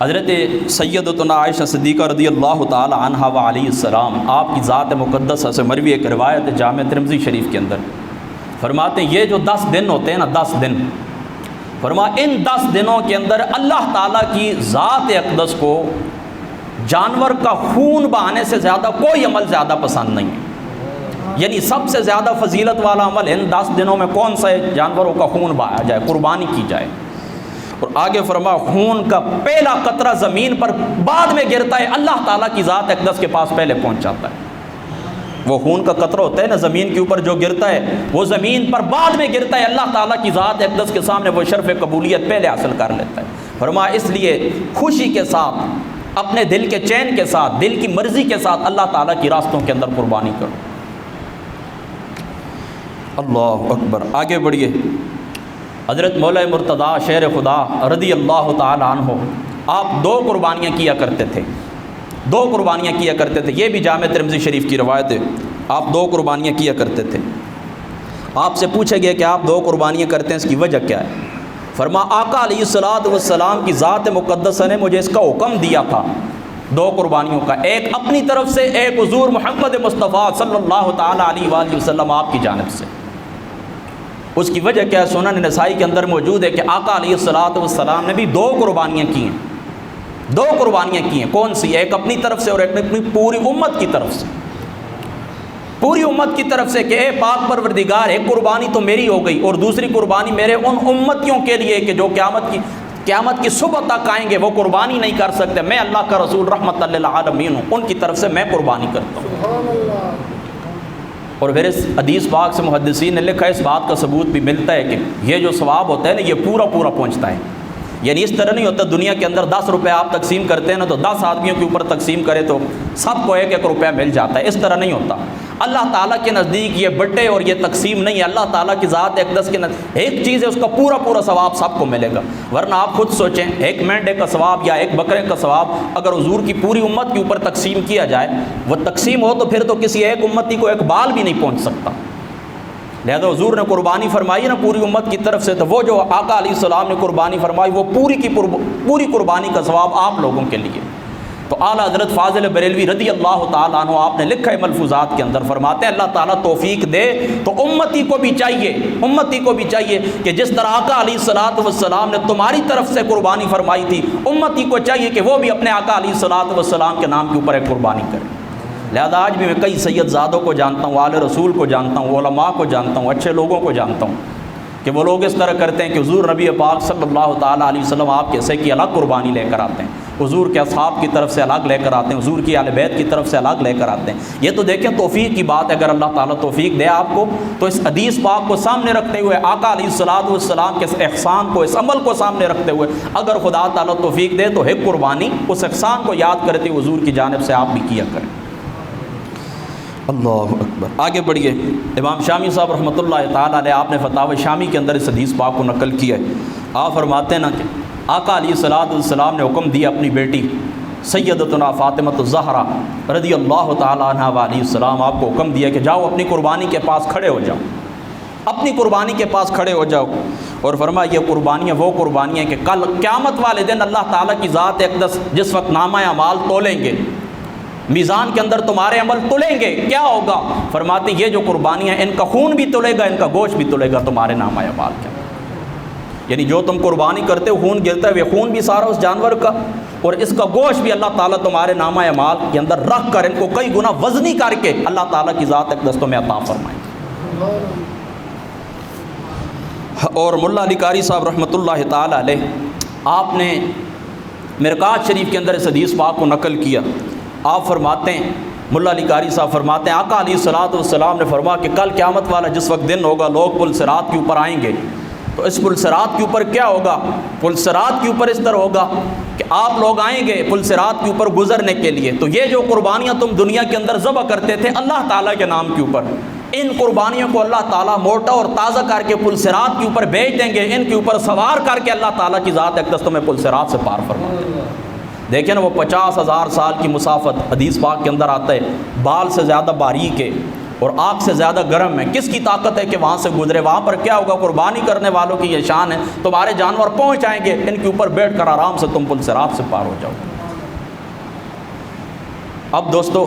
حضرت سیدتنا عائشہ صدیقہ رضی اللہ تعالی عنہا و علیہ السلام، آپ کی ذات مقدسہ سے مروی ایک روایت جامع ترمذی شریف کے اندر فرماتے ہیں یہ جو 10 دن ہوتے ہیں نا، 10 دن، ان 10 دنوں کے اندر اللہ تعالیٰ کی ذات اقدس کو جانور کا خون بہانے سے زیادہ کوئی عمل زیادہ پسند نہیں ہے۔ یعنی سب سے زیادہ فضیلت والا عمل ان 10 دنوں میں کون سا ہے؟ جانوروں کا خون بہایا جائے، قربانی کی جائے۔ اور آگے فرما خون کا پہلا قطرہ زمین پر بعد میں گرتا ہے، اللہ تعالیٰ کی ذات اقدس کے پاس پہلے پہنچ جاتا ہے۔ وہ خون کا قطرہ ہوتا ہے نا زمین کے اوپر جو گرتا ہے، وہ زمین پر بعد میں گرتا ہے، اللہ تعالیٰ کی ذات اقدس کے سامنے وہ شرف قبولیت پہلے حاصل کر لیتا ہے۔ فرما اس لیے خوشی کے ساتھ، اپنے دل کے چین کے ساتھ، دل کی مرضی کے ساتھ اللہ تعالیٰ کی راستوں کے اندر قربانی کرو۔ اللہ اکبر۔ آگے بڑھیے۔ حضرت مولا مرتضیٰ شیر خدا رضی اللہ تعالی عنہ، آپ 2 قربانیاں کیا کرتے تھے، 2 قربانیاں کیا کرتے تھے۔ یہ بھی جامع ترمذی شریف کی روایت ہے، آپ 2 قربانیاں کیا کرتے تھے۔ آپ سے پوچھا گیا کہ آپ 2 قربانیاں کرتے ہیں، اس کی وجہ کیا ہے؟ فرما آقا علیہ الصلوۃ والسلام کی ذات مقدسہ نے مجھے اس کا حکم دیا تھا 2 قربانیوں کا، ایک اپنی طرف سے، ایک حضور محمد مصطفیٰ صلی اللہ تعالی علیہ وآلہ وسلم آپ کی جانب سے۔ اس کی وجہ کیا ہے؟ سنن نسائی کے اندر موجود ہے کہ آقا علیہ الصلوۃ والسلام نے بھی 2 قربانیاں کی ہیں، 2 قربانیاں کی ہیں۔ کون سی؟ ایک اپنی طرف سے اور ایک اپنی پوری امت کی طرف سے، پوری امت کی طرف سے کہ اے پاک پروردگار، ایک قربانی تو میری ہو گئی اور دوسری قربانی میرے ان امتیوں کے لیے کہ جو قیامت کی صبح تک آئیں گے، وہ قربانی نہیں کر سکتے، میں اللہ کا رسول رحمت للعالمین ہوں، ان کی طرف سے میں قربانی کرتا ہوں۔ سبحان اللہ۔ اور پھر اس حدیث پاک سے محدثین نے لکھا ہے، اس بات کا ثبوت بھی ملتا ہے کہ یہ جو ثواب ہوتا ہے نا، یہ پورا پہنچتا ہے۔ یعنی اس طرح نہیں ہوتا دنیا کے اندر 10 روپے آپ تقسیم کرتے ہیں نا، تو 10 آدمیوں کے اوپر تقسیم کرے تو سب کو 1-1 روپیہ مل جاتا ہے، اس طرح نہیں ہوتا۔ اللہ تعالیٰ کے نزدیک یہ بٹے اور یہ تقسیم نہیں ہے، اللہ تعالیٰ کی ذات اقدس کے نزدیک ایک چیز ہے، اس کا پورا ثواب سب کو ملے گا۔ ورنہ آپ خود سوچیں، ایک مینڈے کا ثواب یا ایک بکرے کا ثواب اگر حضور کی پوری امت کے اوپر تقسیم کیا جائے، وہ تقسیم ہو تو پھر تو کسی ایک امتی کو ایک بال بھی نہیں پہنچ سکتا۔ لہذا حضور نے قربانی فرمائی نا پوری امت کی طرف سے، تو وہ جو آقا علیہ السلام نے قربانی فرمائی، وہ پوری قربانی کا ثواب آپ لوگوں کے لیے۔ تو اعلیٰ حضرت فاضل بریلوی رضی اللہ تعالیٰ عنہ آپ نے لکھا ہے ملفوظات کے اندر، فرماتے ہیں اللہ تعالیٰ توفیق دے تو امتی کو بھی چاہیے کہ جس طرح آقا علیہ الصلوۃ والسلام نے تمہاری طرف سے قربانی فرمائی تھی، امتی کو چاہیے کہ وہ بھی اپنے آقا علیہ الصلوۃ والسلام کے نام کے اوپر ایک قربانی کرے۔ لہذا آج بھی میں کئی سید زادوں کو جانتا ہوں، آل رسول کو جانتا ہوں، علماء کو جانتا ہوں، اچھے لوگوں کو جانتا ہوں کہ وہ لوگ اس طرح کرتے ہیں کہ حضور نبی پاک صلی اللہ تعالیٰ علیہ وسلم آپ کے حصے کی الگ قربانی لے کر آتے ہیں، حضور کے اصحاب کی طرف سے الگ لے کر آتے ہیں، حضور کی اہل بیت کی طرف سے الگ لے کر آتے ہیں۔ یہ تو دیکھیں توفیق کی بات ہے، اگر اللہ تعالیٰ توفیق دے آپ کو تو اس حدیث پاک کو سامنے رکھتے ہوئے، آقا علیہ الصلوۃ والسلام کے اس احسان کو، اس عمل کو سامنے رکھتے ہوئے، اگر خدا تعالیٰ توفیق دے تو ایک قربانی اس احسان کو یاد کرتے ہوئے حضور کی جانب سے آپ بھی کیا کریں۔ اللہ اکبر۔ آگے بڑھیے۔ امام شامی صاحب رحمۃ اللہ تعالیٰ علیہ، آپ نے فتاوی شامی کے اندر اس حدیث پاک کو نقل کیا ہے۔ آپ فرماتے ہیں نا کہ آقا علیہ الصلوۃ والسلام نے حکم دیا اپنی بیٹی سیدتنا فاطمہ الزہرا رضی اللہ تعالیٰ عنہا علیہ السلام، آپ کو حکم دیا کہ جاؤ اپنی قربانی کے پاس کھڑے ہو جاؤ، اپنی قربانی کے پاس کھڑے ہو جاؤ۔ اور فرمایا یہ قربانیاں وہ قربانیاں کہ کل قیامت والے دن اللہ تعالیٰ کی ذات اقدس جس وقت نامہ اعمال تولیں گے، میزان کے اندر تمہارے عمل تلیں گے، کیا ہوگا؟ فرماتے یہ جو قربانیاں، ان کا خون بھی تلے گا، ان کا گوشت بھی تلے گا تمہارے نامہ اعمال کے اندر۔ یعنی جو تم قربانی کرتے ہو، خون گرتا ہے، وہ خون بھی سارا اس جانور کا، اور اس کا گوشت بھی اللہ تعالیٰ تمہارے نامہ اعمال کے اندر رکھ کر ان کو کئی گنا وزنی کر کے اللہ تعالیٰ کی ذات اقدس تمہیں عطا فرمائیں گے۔ اور ملا علی قاری صاحب رحمۃ اللہ تعالیٰ علیہ، آپ نے مرقات شریف کے اندر اس حدیث پاک کو نقل کیا۔ آپ فرماتے ہیں، ملا علی قاری صاحب فرماتے ہیں، آقا علیہ الصلوۃ والسلام نے فرمایا کہ کل قیامت والا جس وقت دن ہوگا، لوگ پل صراط کے اوپر آئیں گے، تو اس پل صراط کے اوپر کیا ہوگا؟ پل صراط کے اوپر اس طرح ہوگا کہ آپ لوگ آئیں گے پل صراط کے اوپر گزرنے کے لیے، تو یہ جو قربانیاں تم دنیا کے اندر ذبح کرتے تھے اللہ تعالیٰ کے نام کے اوپر، ان قربانیوں کو اللہ تعالیٰ موٹا اور تازہ کر کے پل صراط کے اوپر بیچ دیں گے، ان کے اوپر سوار کر کے اللہ تعالیٰ کی ذات اقدس تمہیں پل صراط سے پار فرما دیں گے۔ دیکھیں نا، وہ 50,000 سال کی مسافت حدیث پاک کے اندر آتا ہے، بال سے زیادہ باریک ہے، اور آگ سے زیادہ گرم ہے، کس کی طاقت ہے کہ وہاں سے گزرے؟ وہاں پر کیا ہوگا؟ قربانی کرنے والوں کی یہ شان ہے، تمہارے جانور پہنچ آئیں گے، ان کے اوپر بیٹھ کر آرام سے تم پل صراط سے پار ہو جاؤ۔ اب دوستو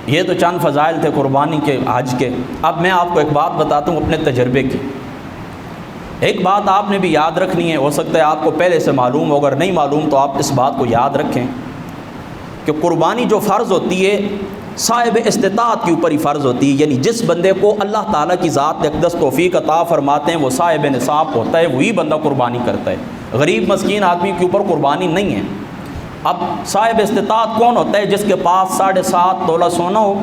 یہ تو چند فضائل تھے قربانی کے، حج کے۔ اب میں آپ کو ایک بات بتاتا ہوں اپنے تجربے کی۔ ایک بات آپ نے بھی یاد رکھنی ہے، ہو سکتا ہے آپ کو پہلے سے معلوم ہو، اگر نہیں معلوم تو آپ اس بات کو یاد رکھیں کہ قربانی جو فرض ہوتی ہے صاحب استطاعت کے اوپر ہی فرض ہوتی ہے، یعنی جس بندے کو اللہ تعالیٰ کی ذات اقدس توفیق عطا فرماتے ہیں وہ صاحب نصاب ہوتا ہے، وہی بندہ قربانی کرتا ہے۔ غریب مسکین آدمی کے اوپر قربانی نہیں ہے۔ اب صاحب استطاعت کون ہوتا ہے؟ جس کے پاس 7.5 تولہ سونا ہو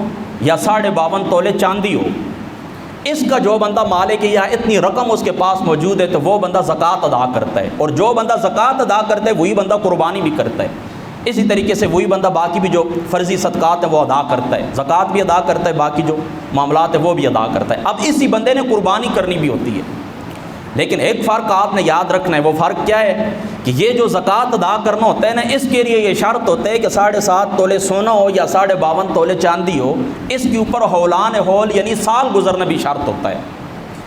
یا 52.5 تولے چاندی ہو، اس کا جو بندہ مالک ہے یا اتنی رقم اس کے پاس موجود ہے تو وہ بندہ زکوٰۃ ادا کرتا ہے، اور جو بندہ زکوٰۃ ادا کرتا ہے وہی بندہ قربانی بھی کرتا ہے۔ اسی طریقے سے وہی بندہ باقی بھی جو فرضی صدقات ہیں وہ ادا کرتا ہے، زکوٰۃ بھی ادا کرتا ہے، باقی جو معاملات ہیں وہ بھی ادا کرتا ہے۔ اب اسی بندے نے قربانی کرنی بھی ہوتی ہے، لیکن ایک فرق آپ نے یاد رکھنا ہے۔ وہ فرق کیا ہے کہ یہ جو زکوٰۃ ادا کرنا ہوتا ہے نا، اس کے لیے یہ شرط ہوتا ہے کہ 7.5 تولے سونا ہو یا 52.5 تولے چاندی ہو، اس کے اوپر ہولان ہول یعنی سال گزرنا بھی شرط ہوتا ہے۔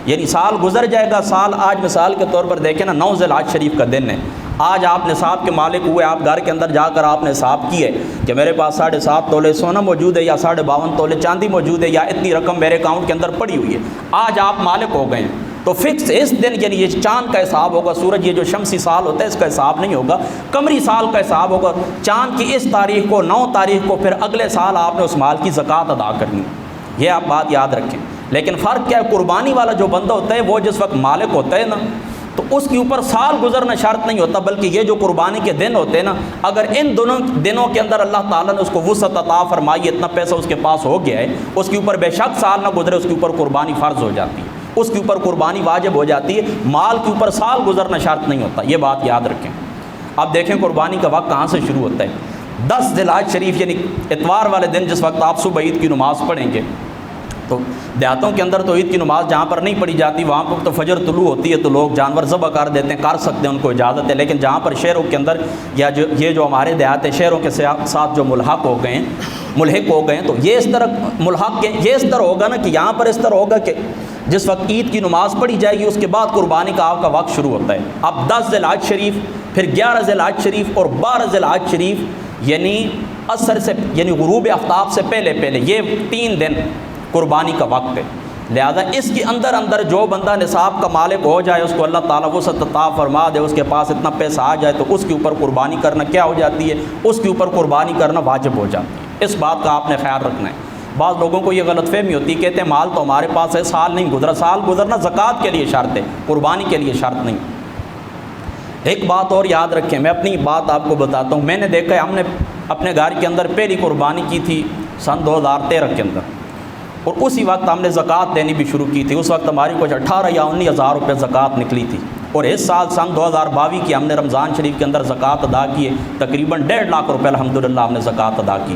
یعنی سال گزر جائے گا، سال آج مثال کے طور پر دیکھیں نا، 9 ذی الحج شریف کا دن ہے، آج آپ نصاب کے مالک ہوئے، آپ گھر کے اندر جا کر آپ نے حساب کی ہے کہ میرے پاس 7.5 تولے سونا موجود ہے یا 52.5 تولے چاندی موجود ہے یا اتنی رقم میرے اکاؤنٹ کے اندر پڑی ہوئی ہے، آج آپ مالک ہو گئے ہیں، تو فکس اس دن یعنی یہ چاند کا حساب ہوگا، سورج یہ جو شمسی سال ہوتا ہے اس کا حساب نہیں ہوگا، قمری سال کا حساب ہوگا۔ چاند کی اس تاریخ کو 9 تاریخ کو پھر اگلے سال آپ نے اس مال کی زکوٰۃ ادا کرنی، یہ آپ بات یاد رکھیں۔ لیکن فرق کیا ہے؟ قربانی والا جو بندہ ہوتا ہے وہ جس وقت مالک ہوتا ہے نا، تو اس کے اوپر سال گزرنا شرط نہیں ہوتا، بلکہ یہ جو قربانی کے دن ہوتے ہیں نا، اگر ان دونوں دنوں کے اندر اللہ تعالیٰ نے اس کو وسعت عطا فرمائی، اتنا پیسہ اس کے پاس ہو گیا ہے، اس کے اوپر بے شک سال نہ گزرے، اس کے اوپر قربانی فرض ہو جاتی ہے، اس کے اوپر قربانی واجب ہو جاتی ہے، مال کے اوپر سال گزرنا شرط نہیں ہوتا، یہ بات یاد رکھیں۔ اب دیکھیں قربانی کا وقت کہاں سے شروع ہوتا ہے۔ 10 ذی الحج شریف یعنی اتوار والے دن جس وقت آپ صبح عید کی نماز پڑھیں گے، تو دیہاتوں کے اندر تو عید کی نماز جہاں پر نہیں پڑھی جاتی وہاں پر تو فجر طلوع ہوتی ہے تو لوگ جانور ذبح کر دیتے ہیں، کر سکتے ہیں، ان کو اجازت ہے، لیکن جہاں پر شہروں کے اندر یا یہ جو ہمارے دیہات شہروں کے ساتھ جو ملحق ہو گئے ہیں تو یہ اس طرح یہ اس طرح ہوگا نا کہ یہاں پر اس طرح ہوگا کہ جس وقت عید کی نماز پڑھی جائے گی اس کے بعد قربانی کا آپ کا وقت شروع ہوتا ہے۔ اب 10 ذی الحج شریف، پھر 11 ذی الحج شریف اور 12 ذی الحج شریف یعنی عصر سے یعنی غروب آفتاب سے پہلے یہ 3 دن قربانی کا وقت ہے۔ لہذا اس کے اندر جو بندہ نصاب کا مالک ہو جائے، اس کو اللہ تعالیٰ وسعت عطا فرما دے، اس کے پاس اتنا پیسہ آ جائے تو اس کے اوپر قربانی کرنا کیا ہو جاتی ہے؟ اس کے اوپر قربانی کرنا واجب ہو جاتی ہے۔ اس بات کا آپ نے خیال رکھنا ہے۔ بعض لوگوں کو یہ غلط فہمی ہوتی ہے، کہتے ہیں مال تو ہمارے پاس ہے، سال نہیں گزرا۔ سال گزرنا زکوٰۃ کے لیے شرط ہے، قربانی کے لیے شرط نہیں۔ ایک بات اور یاد رکھیں، میں اپنی بات آپ کو بتاتا ہوں، میں نے دیکھا ہے، ہم نے اپنے گھر کے اندر پہلی قربانی کی تھی سن 2013 کے اندر، اور اسی وقت ہم نے زکوٰۃ دینی بھی شروع کی تھی۔ اس وقت ہماری کچھ 18 یا 19 ہزار روپے زکوٰۃ نکلی تھی، اور اس سال سن 2022 کی ہم نے رمضان شریف کے اندر زکوٰۃ ادا کی ہے، تقریباً 1.5 لاکھ روپے الحمدللہ ہم نے زکوٰۃ ادا کی۔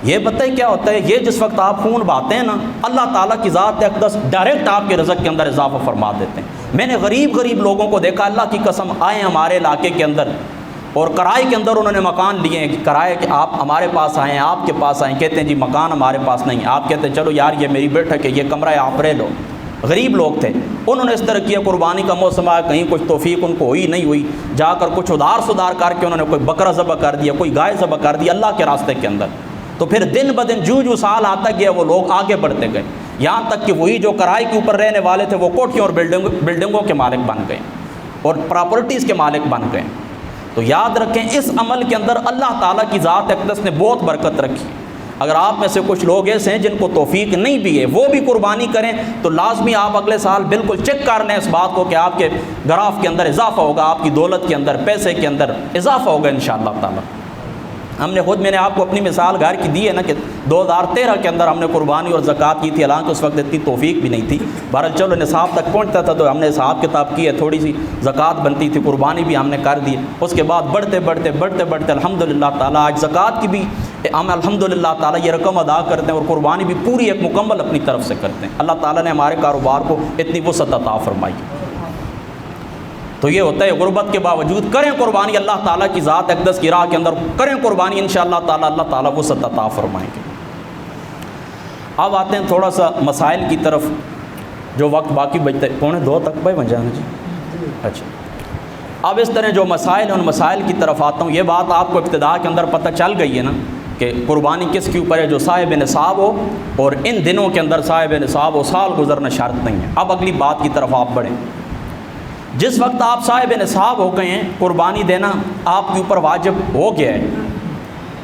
یہ بتائیں کیا ہوتا ہے؟ یہ جس وقت آپ خون بہاتے ہیں نا، اللہ تعالیٰ کی ذات اقدس ڈائریکٹ آپ کے رزق کے اندر اضافہ فرما دیتے ہیں۔ میں نے غریب لوگوں کو دیکھا، اللہ کی قسم، آئے ہمارے علاقے کے اندر اور کرائے کے اندر انہوں نے مکان لیے ہیں، کرائے کہ آپ ہمارے پاس آئیں، آپ کے پاس آئیں، کہتے ہیں جی مکان ہمارے پاس نہیں، آپ کہتے ہیں چلو یار یہ میری بیٹھک ہے، یہ کمرہ ہے، آپ رہ لو۔ غریب لوگ تھے، انہوں نے اس طرح کیا، قربانی کا موسم آیا، کہیں کچھ توفیق ان کو ہوئی نہیں ہوئی، جا کر کچھ ادھار کر کے انہوں نے کوئی بکرا ذبح کر دیا، کوئی گائے ذبح کر دی اللہ کے راستے کے اندر۔ تو پھر دن بدن جو سال آتا گیا وہ لوگ آگے بڑھتے گئے، یہاں تک کہ وہی جو کرائے کے اوپر رہنے والے تھے وہ کوٹھیوں اور بلڈنگوں کے مالک بن گئے اور پراپرٹیز کے مالک بن گئے۔ تو یاد رکھیں اس عمل کے اندر اللہ تعالیٰ کی ذات اقدس نے بہت برکت رکھی۔ اگر آپ میں سے کچھ لوگ ایسے ہیں جن کو توفیق نہیں بھی ہے وہ بھی قربانی کریں تو لازمی آپ اگلے سال بالکل چیک کر لیں اس بات کو کہ آپ کے گراف کے اندر اضافہ ہوگا، آپ کی دولت کے اندر، پیسے کے اندر اضافہ ہوگا انشاءاللہ تعالیٰ۔ میں نے آپ کو اپنی مثال گھر کی دی ہے نا کہ 2013 کے اندر ہم نے قربانی اور زکوٰۃ کی تھی، حالانکہ اس وقت اتنی توفیق بھی نہیں تھی، بہرحال چلو نصاب تک پہنچتا تھا تو ہم نے حساب کتاب کی ہے، تھوڑی سی زکوٰۃ بنتی تھی، قربانی بھی ہم نے کر دی۔ اس کے بعد بڑھتے الحمدللہ تعالیٰ آج زکوٰۃ کی بھی ہم الحمدللہ تعالیٰ یہ رقم ادا کرتے ہیں اور قربانی بھی پوری ایک مکمل اپنی طرف سے کرتے ہیں۔ اللہ تعالیٰ نے ہمارے کاروبار کو اتنی وسعت عطا فرمائی۔ تو یہ ہوتا ہے غربت کے باوجود کریں قربانی، اللہ تعالیٰ کی ذات اقدس کی راہ کے اندر کریں قربانی، انشاءاللہ تعالیٰ اللہ تعالیٰ وسعت عطا فرمائیں گے۔ اب آتے ہیں تھوڑا سا مسائل کی طرف، جو وقت باقی بچتا ہے 1:45 تک بھائی بن جانا جی۔ اچھا، اب اس طرح جو مسائل ان مسائل کی طرف آتا ہوں۔ یہ بات آپ کو ابتدا کے اندر پتہ چل گئی ہے نا کہ قربانی کس کے اوپر ہے؟ جو صاحب نصاب ہو، اور ان دنوں کے اندر صاحب نصاب ہو، سال گزرنا شرط نہیں ہے۔ اب اگلی بات کی طرف آپ بڑھیں۔ جس وقت آپ صاحب نصاب ہو گئے ہیں، قربانی دینا آپ کے اوپر واجب ہو گیا ہے،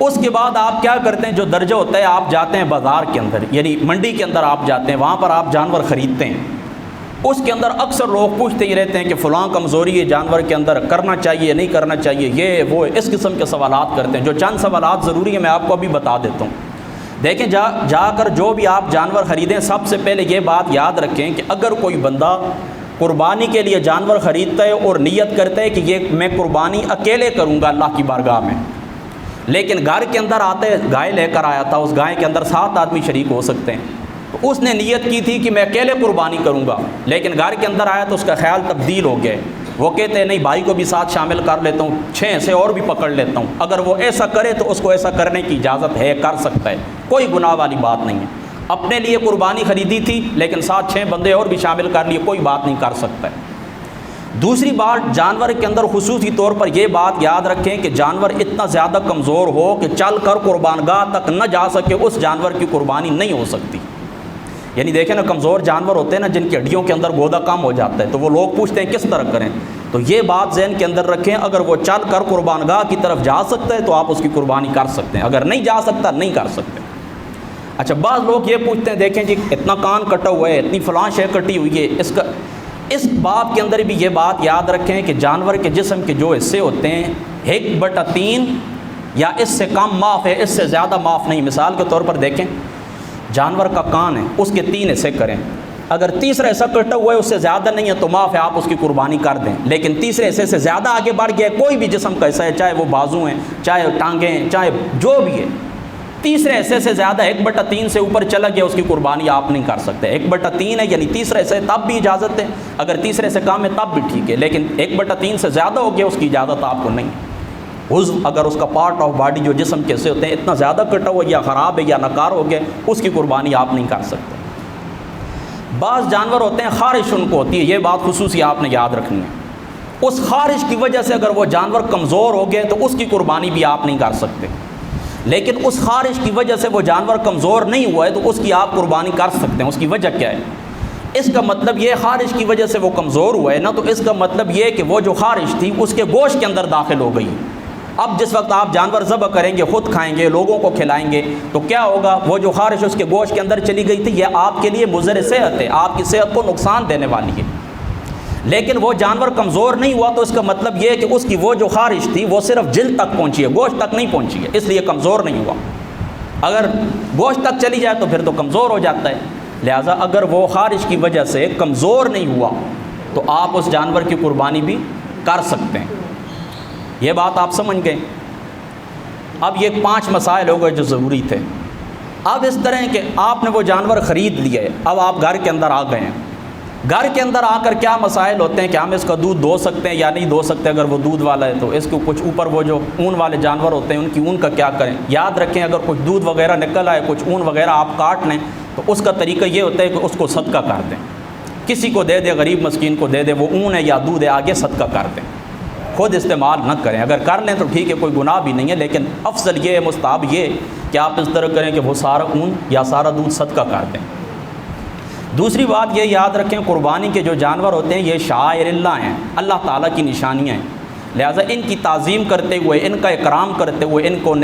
اس کے بعد آپ کیا کرتے ہیں؟ جو درجہ ہوتا ہے، آپ جاتے ہیں بازار کے اندر، یعنی منڈی کے اندر آپ جاتے ہیں، وہاں پر آپ جانور خریدتے ہیں۔ اس کے اندر اکثر لوگ پوچھتے ہی رہتے ہیں کہ فلاں کمزوری ہے جانور کے اندر، کرنا چاہیے نہیں کرنا چاہیے، یہ وہ اس قسم کے سوالات کرتے ہیں۔ جو چند سوالات ضروری ہیں میں آپ کو ابھی بتا دیتا ہوں۔ دیکھیں، جا کر جو بھی آپ جانور خریدیں، سب سے پہلے یہ بات یاد رکھیں کہ اگر کوئی بندہ قربانی کے لیے جانور خریدتا ہے اور نیت کرتا ہے کہ یہ میں قربانی اکیلے کروں گا اللہ کی بارگاہ میں، لیکن گھر کے اندر آتے گائے لے کر آیا تھا، اس گائے کے اندر 7 آدمی شریک ہو سکتے ہیں، تو اس نے نیت کی تھی کہ میں اکیلے قربانی کروں گا، لیکن گھر کے اندر آیا تو اس کا خیال تبدیل ہو گیا۔ وہ کہتے ہیں نہیں، بھائی کو بھی ساتھ شامل کر لیتا ہوں، 6 سے اور بھی پکڑ لیتا ہوں۔ اگر وہ ایسا کرے تو اس کو ایسا کرنے کی اجازت ہے، کر سکتا ہے، کوئی گناہ والی بات نہیں ہے۔ اپنے لیے قربانی خریدی تھی لیکن ساتھ 6 بندے اور بھی شامل کر لیے، کوئی بات نہیں، کر سکتا ہے۔ دوسری بات، جانور کے اندر خصوصی طور پر یہ بات یاد رکھیں کہ جانور اتنا زیادہ کمزور ہو کہ چل کر قربان گاہ تک نہ جا سکے، اس جانور کی قربانی نہیں ہو سکتی۔ یعنی دیکھیں نا، کمزور جانور ہوتے ہیں نا، جن کی ہڈیوں کے اندر گودا کم ہو جاتا ہے، تو وہ لوگ پوچھتے ہیں کس طرح کریں، تو یہ بات ذہن کے اندر رکھیں، اگر وہ چل کر قربان گاہ کی طرف جا سکتا ہے تو آپ اس کی قربانی کر سکتے ہیں، اگر نہیں جا سکتا نہیں کر سکتے۔ اچھا، بعض لوگ یہ پوچھتے ہیں، دیکھیں جی اتنا کان کٹا ہوا ہے، اتنی فلاں شے کٹی ہوئی ہے، اس باب کے اندر بھی یہ بات یاد رکھیں کہ جانور کے جسم کے جو حصے ہوتے ہیں 1/3 یا اس سے کم معاف ہے، اس سے زیادہ معاف نہیں۔ مثال کے طور پر دیکھیں، جانور کا کان ہے، اس کے 3 حصے کریں، اگر تیسرا حصہ کٹا ہوا ہے، اس سے زیادہ نہیں ہے تو معاف ہے، آپ اس کی قربانی کر دیں۔ لیکن تیسرے حصے سے زیادہ آگے بڑھ گیا ہے، کوئی بھی جسم کا حصہ ہے، چاہے وہ بازو ہیں، چاہے ٹانگیں ہیں، چاہے جو بھی ہے، تیسرے حصے سے زیادہ 1/3 سے اوپر چلا گیا، اس کی قربانی آپ نہیں کر سکتے۔ 1/3 ہے یعنی تیسرے حصے تب بھی اجازت ہے، اگر تیسرے سے کم ہے تب بھی ٹھیک ہے، لیکن 1/3 سے زیادہ ہو گیا، اس کی اجازت آپ کو نہیں۔ عضو اگر اس کا پارٹ آف باڈی جو جسم کے حصے ہوتے ہیں اتنا زیادہ کٹا ہوا یا خراب ہے یا ناکار ہو گیا، اس کی قربانی آپ نہیں کر سکتے۔ بعض جانور ہوتے ہیں خارش ان کو ہوتی ہے، یہ بات خصوصی آپ نے یاد رکھنی ہے۔ اس خارش کی وجہ سے اگر وہ جانور کمزور ہو گئے تو اس کی قربانی بھی آپ نہیں کر سکتے، لیکن اس خارش کی وجہ سے وہ جانور کمزور نہیں ہوا ہے تو اس کی آپ قربانی کر سکتے ہیں۔ اس کی وجہ کیا ہے؟ اس کا مطلب یہ خارش کی وجہ سے وہ کمزور ہوا ہے نا، تو اس کا مطلب یہ کہ وہ جو خارش تھی اس کے گوشت کے اندر داخل ہو گئی۔ اب جس وقت آپ جانور ذبح کریں گے، خود کھائیں گے، لوگوں کو کھلائیں گے، تو کیا ہوگا؟ وہ جو خارش اس کے گوشت کے اندر چلی گئی تھی، یہ آپ کے لیے مضر صحت ہے، آپ کی صحت کو نقصان دینے والی ہے۔ لیکن وہ جانور کمزور نہیں ہوا تو اس کا مطلب یہ ہے کہ اس کی وہ جو خارش تھی وہ صرف جلد تک پہنچی ہے، گوشت تک نہیں پہنچی ہے، اس لیے کمزور نہیں ہوا۔ اگر گوشت تک چلی جائے تو پھر تو کمزور ہو جاتا ہے۔ لہٰذا اگر وہ خارش کی وجہ سے کمزور نہیں ہوا تو آپ اس جانور کی قربانی بھی کر سکتے ہیں۔ یہ بات آپ سمجھ گئے؟ اب یہ 5 مسائل ہو گئے جو ضروری تھے۔ اب اس طرح کہ آپ نے وہ جانور خرید لیے، اب آپ گھر کے اندر آ گئے ہیں، گھر کے اندر آ کر کیا مسائل ہوتے ہیں کہ ہم اس کا دودھ دو سکتے ہیں یا نہیں دو سکتے؟ اگر وہ دودھ والا ہے تو اس کو کچھ اوپر وہ جو اون والے جانور ہوتے ہیں ان کی اون کا کیا کریں؟ یاد رکھیں اگر کچھ دودھ وغیرہ نکل آئے، کچھ اون وغیرہ آپ کاٹ لیں تو اس کا طریقہ یہ ہوتا ہے کہ اس کو صدقہ کر دیں، کسی کو دے دیں، غریب مسکین کو دے دیں، وہ اون ہے یا دودھ ہے آگے صدقہ کر دیں، خود استعمال نہ کریں۔ اگر کر لیں تو ٹھیک ہے، کوئی گناہ بھی نہیں ہے، لیکن افضل یہ ہے، مستحب یہ کہ آپ اس طرح کریں کہ وہ سارا اون یا سارا دودھ صدقہ کر دیں۔ دوسری بات یہ یاد رکھیں، قربانی کے جو جانور ہوتے ہیں یہ شعائر اللہ ہیں، اللہ تعالیٰ کی نشانیاں ہیں، لہٰذا ان کی تعظیم کرتے ہوئے، ان کا اکرام کرتے ہوئے، ان کو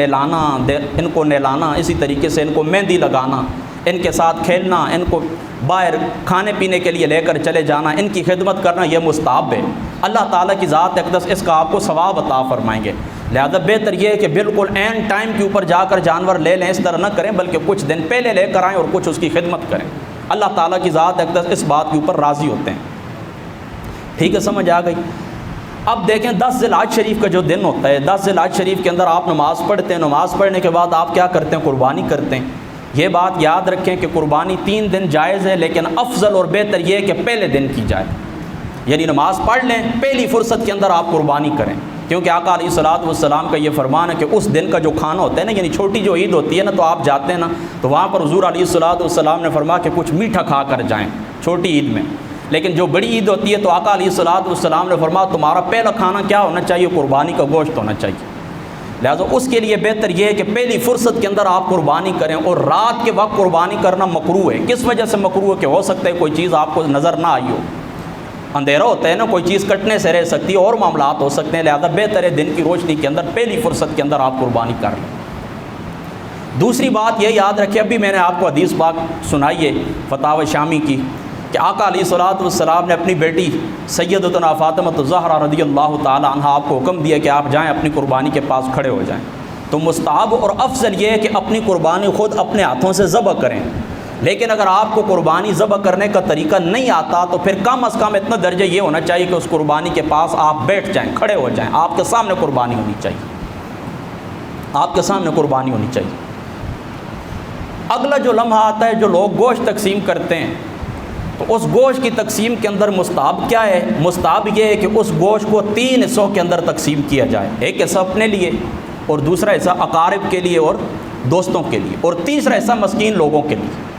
نہلانا، اسی طریقے سے ان کو مہندی لگانا، ان کے ساتھ کھیلنا، ان کو باہر کھانے پینے کے لیے لے کر چلے جانا، ان کی خدمت کرنا، یہ مستحب ہے۔ اللہ تعالیٰ کی ذات اقدس اس کا آپ کو ثواب عطا فرمائیں گے۔ لہذا بہتر یہ ہے کہ بالکل عین ٹائم کے اوپر جا کر جانور لے لیں، اس طرح نہ کریں، بلکہ کچھ دن پہلے لے کر آئیں اور کچھ اس کی خدمت کریں۔ اللہ تعالیٰ کی ذات اقدس اس بات کے اوپر راضی ہوتے ہیں۔ ٹھیک ہے، سمجھ آ گئی؟ اب دیکھیں 10 ذی الحج شریف کا جو دن ہوتا ہے، 10 ذی الحج شریف کے اندر آپ نماز پڑھتے ہیں، نماز پڑھنے کے بعد آپ کیا کرتے ہیں؟ قربانی کرتے ہیں۔ یہ بات یاد رکھیں کہ قربانی 3 دن جائز ہے، لیکن افضل اور بہتر یہ ہے کہ پہلے دن کی جائے، یعنی نماز پڑھ لیں، پہلی فرصت کے اندر آپ قربانی کریں۔ کیونکہ آقا علیہ الصلوۃ والسلام کا یہ فرمان ہے کہ اس دن کا جو کھانا ہوتا ہے نا، یعنی چھوٹی جو عید ہوتی ہے نا، تو آپ جاتے ہیں نا تو وہاں پر حضور علیہ الصلوۃ والسلام نے فرمایا کہ کچھ میٹھا کھا کر جائیں چھوٹی عید میں، لیکن جو بڑی عید ہوتی ہے تو آقا علیہ الصلوۃ والسلام نے فرمایا تمہارا پہلا کھانا کیا ہونا چاہیے؟ قربانی کا گوشت ہونا چاہیے۔ لہٰذا اس کے لیے بہتر یہ ہے کہ پہلی فرصت کے اندر آپ قربانی کریں، اور رات کے وقت قربانی کرنا مکروہ ہے۔ کس وجہ سے مکروہ ہے؟ کہ ہو سکتا ہے کوئی چیز آپ کو نظر نہ آئی ہو، اندھیرا ہوتا ہے نا، کوئی چیز کٹنے سے رہ سکتی ہے اور معاملات ہو سکتے ہیں، لہذا بہتر ہے دن کی روشنی کے اندر پہلی فرصت کے اندر آپ قربانی کر لیں۔ دوسری بات یہ یاد رکھیں، ابھی میں نے آپ کو حدیث پاک سنائی ہے فتاوی شامی کی، کہ آقا علیہ الصلوۃ والسلام نے اپنی بیٹی سیدتنا فاطمہ الزہرا رضی اللہ تعالی عنہ آپ کو حکم دیا کہ آپ جائیں اپنی قربانی کے پاس کھڑے ہو جائیں۔ تو مستحب اور افضل یہ ہے کہ اپنی قربانی خود اپنے ہاتھوں سے ذبح کریں، لیکن اگر آپ کو قربانی ذبح کرنے کا طریقہ نہیں آتا تو پھر کم از کم اتنا درجہ یہ ہونا چاہیے کہ اس قربانی کے پاس آپ بیٹھ جائیں، کھڑے ہو جائیں، آپ کے سامنے قربانی ہونی چاہیے، آپ کے سامنے قربانی ہونی چاہیے۔ اگلا جو لمحہ آتا ہے، جو لوگ گوشت تقسیم کرتے ہیں، تو اس گوشت کی تقسیم کے اندر مستحب کیا ہے؟ مستحب یہ ہے کہ اس گوشت کو 3 حصوں کے اندر تقسیم کیا جائے، ایک حصہ اپنے لیے، اور دوسرا حصہ اقارب کے لیے اور دوستوں کے لیے، اور تیسرا حصہ مسکین لوگوں کے لیے۔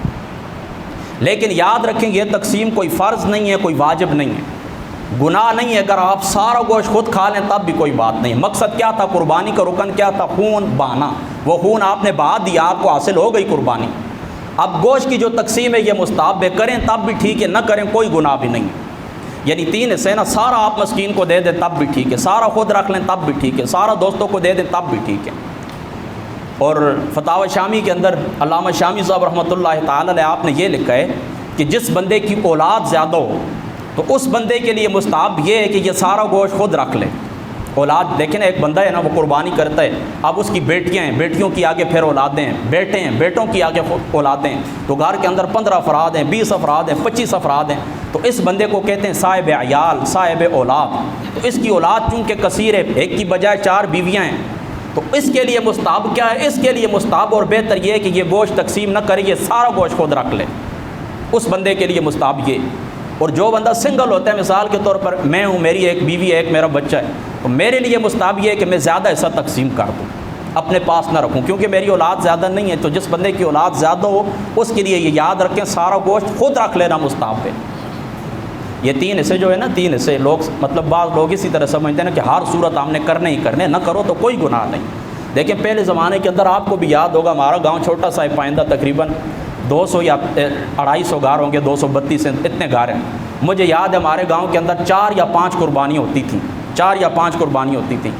لیکن یاد رکھیں یہ تقسیم کوئی فرض نہیں ہے، کوئی واجب نہیں ہے، گناہ نہیں ہے اگر آپ سارا گوشت خود کھا لیں تب بھی کوئی بات نہیں۔ مقصد کیا تھا؟ قربانی کا رکن کیا تھا؟ خون بہانا، وہ خون آپ نے بہا دیا، آپ کو حاصل ہو گئی قربانی۔ اب گوشت کی جو تقسیم ہے یہ مستحب ہے، کریں تب بھی ٹھیک ہے، نہ کریں کوئی گناہ بھی نہیں ہے۔ یعنی 3 حصے نا، سارا آپ مسکین کو دے دیں تب بھی ٹھیک ہے، سارا خود رکھ لیں تب بھی ٹھیک ہے، سارا دوستوں کو دے دیں تب بھی ٹھیک ہے۔ اور فتاوی شامی کے اندر علامہ شامی صاحب رحمۃ اللہ تعالی علیہ آپ نے یہ لکھا ہے کہ جس بندے کی اولاد زیادہ ہو تو اس بندے کے لیے مستحب یہ ہے کہ یہ سارا گوشت خود رکھ لے۔ اولاد دیکھیں نا، ایک بندہ ہے نا وہ قربانی کرتا ہے، اب اس کی بیٹیاں ہیں، بیٹیوں کی آگے پھر اولادیں ہیں، بیٹے ہیں، بیٹوں کی آگے اولادیں ہیں، تو گھر کے اندر 15 افراد ہیں، 20 افراد ہیں، 25 افراد ہیں، تو اس بندے کو کہتے ہیں صاحب عیال، صاحب اولاد۔ تو اس کی اولاد چونکہ کثیر ہے، ایک کی بجائے 4 بیویاں ہیں، تو اس کے لیے مستحب کیا ہے؟ اس کے لیے مستحب اور بہتر یہ ہے کہ یہ گوشت تقسیم نہ کرے، یہ سارا گوشت خود رکھ لے، اس بندے کے لیے مستحب یہ۔ اور جو بندہ سنگل ہوتا ہے، مثال کے طور پر میں ہوں، میری ایک بیوی ہے، ایک میرا بچہ ہے، تو میرے لیے مستحب یہ ہے کہ میں زیادہ حصہ تقسیم کر دوں، اپنے پاس نہ رکھوں، کیونکہ میری اولاد زیادہ نہیں ہے۔ تو جس بندے کی اولاد زیادہ ہو اس کے لیے یہ یاد رکھیں سارا گوشت خود رکھ لینا مستحب ہے۔ یہ 3 حصے جو ہے نا، 3 حصے لوگ مطلب بعض لوگ اسی طرح سمجھتے ہیں نا کہ ہر صورت ہم نے کرنے ہی کرنے، نہ کرو تو کوئی گناہ نہیں۔ دیکھیں پہلے زمانے کے اندر آپ کو بھی یاد ہوگا، ہمارا گاؤں چھوٹا سا ہے پائندہ، تقریباً 200 یا 250 گھر ہوں گے، 232 اتنے گھر ہیں۔ مجھے یاد ہے ہمارے گاؤں کے اندر 4 یا 5 قربانیاں ہوتی تھیں، 4 یا 5 قربانیاں ہوتی تھیں۔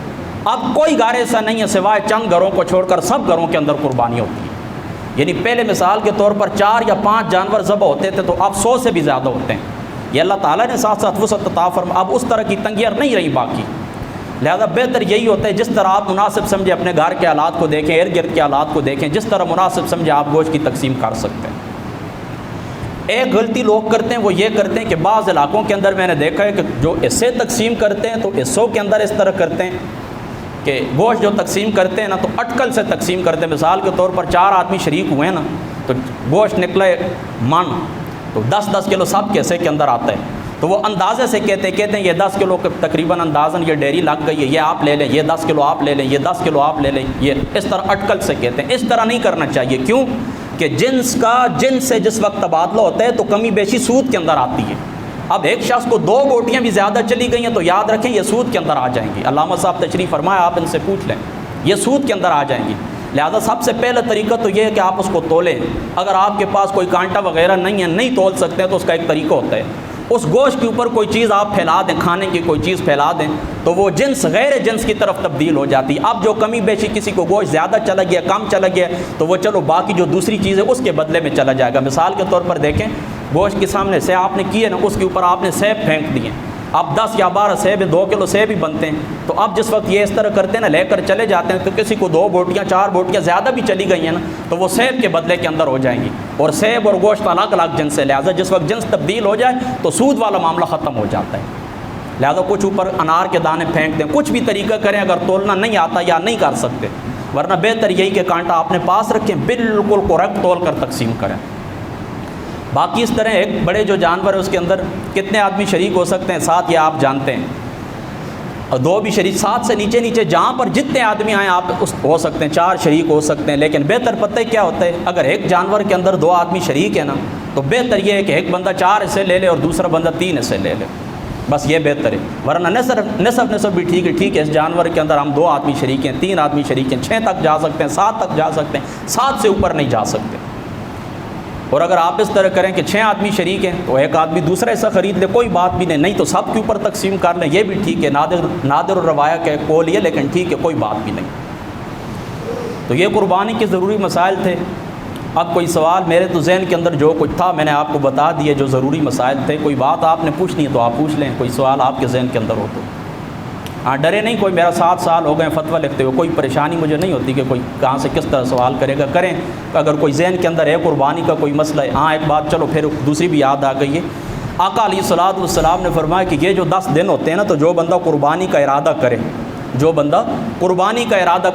اب کوئی گھر ایسا نہیں ہے سوائے چند گھروں کو چھوڑ کر سب گھروں کے اندر قربانیاں ہوتی ہیں۔ یعنی پہلے مثال کے طور پر 4 یا 5 جانور ذبح ہوتے تھے، تو اب 100 سے بھی زیادہ ہوتے ہیں۔ یہ اللہ تعالیٰ نے ساتھ ساتھ وسعت عطا فرمایا، اب اس طرح کی تنگیاں نہیں رہی باقی۔ لہذا بہتر یہی ہوتا ہے جس طرح آپ مناسب سمجھے، اپنے گھر کے حالات کو دیکھیں، ارد گرد کے حالات کو دیکھیں، جس طرح مناسب سمجھے آپ گوشت کی تقسیم کر سکتے ہیں۔ ایک غلطی لوگ کرتے ہیں، وہ یہ کرتے ہیں کہ بعض علاقوں کے اندر میں نے دیکھا ہے کہ جو حصے تقسیم کرتے ہیں تو حصوں کے اندر اس طرح کرتے ہیں کہ گوشت جو تقسیم کرتے ہیں نا تو اٹکل سے تقسیم کرتے ہیں۔ مثال کے طور پر 4 آدمی شریک ہوئے ہیں نا، تو گوشت نکلے من، تو 10-10 کلو سب کے حصے کے اندر آتا ہے، تو وہ اندازے سے کہتے ہیں یہ 10 کلو تقریباً اندازاً یہ ڈیری لگ گئی ہے، یہ آپ لے لیں، یہ 10 کلو آپ لے لیں، یہ 10 کلو آپ لے لیں، یہ اس طرح اٹکل سے کہتے ہیں۔ اس طرح نہیں کرنا چاہیے، کیوں کہ جنس سے جس وقت تبادلہ ہوتا ہے تو کمی بیشی سود کے اندر آتی ہے۔ اب ایک شخص کو 2 بوٹیاں بھی زیادہ چلی گئی ہیں تو یاد رکھیں یہ سود کے اندر آ جائیں گی۔ علامہ صاحب تشریف فرمایا، آپ ان سے پوچھ لیں، یہ سود کے اندر آ جائیں گی۔ لہذا سب سے پہلا طریقہ تو یہ ہے کہ آپ اس کو تولیں۔ اگر آپ کے پاس کوئی کانٹا وغیرہ نہیں ہے، نہیں تول سکتے ہیں، تو اس کا ایک طریقہ ہوتا ہے، اس گوشت کے اوپر کوئی چیز آپ پھیلا دیں، کھانے کی کوئی چیز پھیلا دیں، تو وہ جنس غیر جنس کی طرف تبدیل ہو جاتی ہے۔ اب جو کمی بیشی کسی کو گوشت زیادہ چلا گیا، کم چلا گیا، تو وہ چلو باقی جو دوسری چیز ہے اس کے بدلے میں چلا جائے گا۔ مثال کے طور پر دیکھیں، گوشت کے سامنے سے آپ نے کیے نا، اس کے اوپر آپ نے سیب پھینک دیے، اب 10 یا 12 سیب، 2 کلو سیب ہی بنتے ہیں، تو اب جس وقت یہ اس طرح کرتے ہیں نا، لے کر چلے جاتے ہیں، تو کسی کو 2 بوٹیاں 4 بوٹیاں زیادہ بھی چلی گئی ہیں نا، تو وہ سیب کے بدلے کے اندر ہو جائیں گی، اور سیب اور گوشت الگ الگ جنس ہے۔ لہٰذا جس وقت جنس تبدیل ہو جائے تو سود والا معاملہ ختم ہو جاتا ہے۔ لہٰذا کچھ اوپر انار کے دانے پھینک دیں، کچھ بھی طریقہ کریں اگر تولنا نہیں آتا یا نہیں کر سکتے، ورنہ بہتر یہی کہ کانٹا اپنے پاس رکھیں، بالکل کریکٹ تول کر تقسیم کریں۔ باقی اس طرح ایک بڑے جو جانور ہے اس کے اندر کتنے آدمی شریک ہو سکتے ہیں، ساتھ یہ آپ جانتے ہیں۔ اور 2 بھی شریک، 7 سے نیچے نیچے جہاں پر جتنے آدمی آئیں آپ ہو سکتے ہیں، 4 شریک ہو سکتے ہیں، لیکن بہتر پتہ ہے کیا ہوتا ہے، اگر ایک جانور کے اندر 2 آدمی شریک ہیں نا تو بہتر یہ ہے کہ ایک بندہ 4 حصے لے لے اور دوسرا بندہ 3 حصے لے لے، بس یہ بہتر ہے۔ ورنہ نصف بھی ٹھیک ہے، اس جانور کے اندر ہم 2 آدمی شریک ہیں، 3 آدمی شریک ہیں، 6 تک جا سکتے ہیں، 7 تک جا سکتے ہیں، 7 سے اوپر نہیں جا سکتے۔ اور اگر آپ اس طرح کریں کہ 6 آدمی شریک ہیں تو ایک آدمی دوسرا حصہ خرید لے، کوئی بات بھی نہیں تو سب کے اوپر تقسیم کر لیں، یہ بھی ٹھیک ہے، نادر الروایہ کے قول یہ، لیکن ٹھیک ہے، کوئی بات بھی نہیں۔ تو یہ قربانی کے ضروری مسائل تھے۔ اب کوئی سوال میرے تو ذہن کے اندر جو کچھ تھا میں نے آپ کو بتا دیے، جو ضروری مسائل تھے، کوئی بات آپ نے پوچھنی ہے تو آپ پوچھ لیں، کوئی سوال آپ کے ذہن کے اندر ہو تو۔ ہاں ڈرے نہیں، کوئی میرا 7 سال ہو گئے فتویٰ لکھتے ہوئے، کوئی پریشانی مجھے نہیں ہوتی کہ کوئی کہاں سے کس طرح سوال کرے گا، کریں۔ اگر کوئی ذہن کے اندر ہے قربانی کا کوئی مسئلہ ہے، ہاں ایک بات چلو پھر دوسری بھی یاد آ گئی ہے، آقا علیہ الصلوۃ والسلام نے فرمایا کہ یہ جو 10 دن ہوتے ہیں نا، تو جو بندہ قربانی کا ارادہ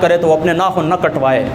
کرے تو وہ اپنے ناخن نہ کٹوائے۔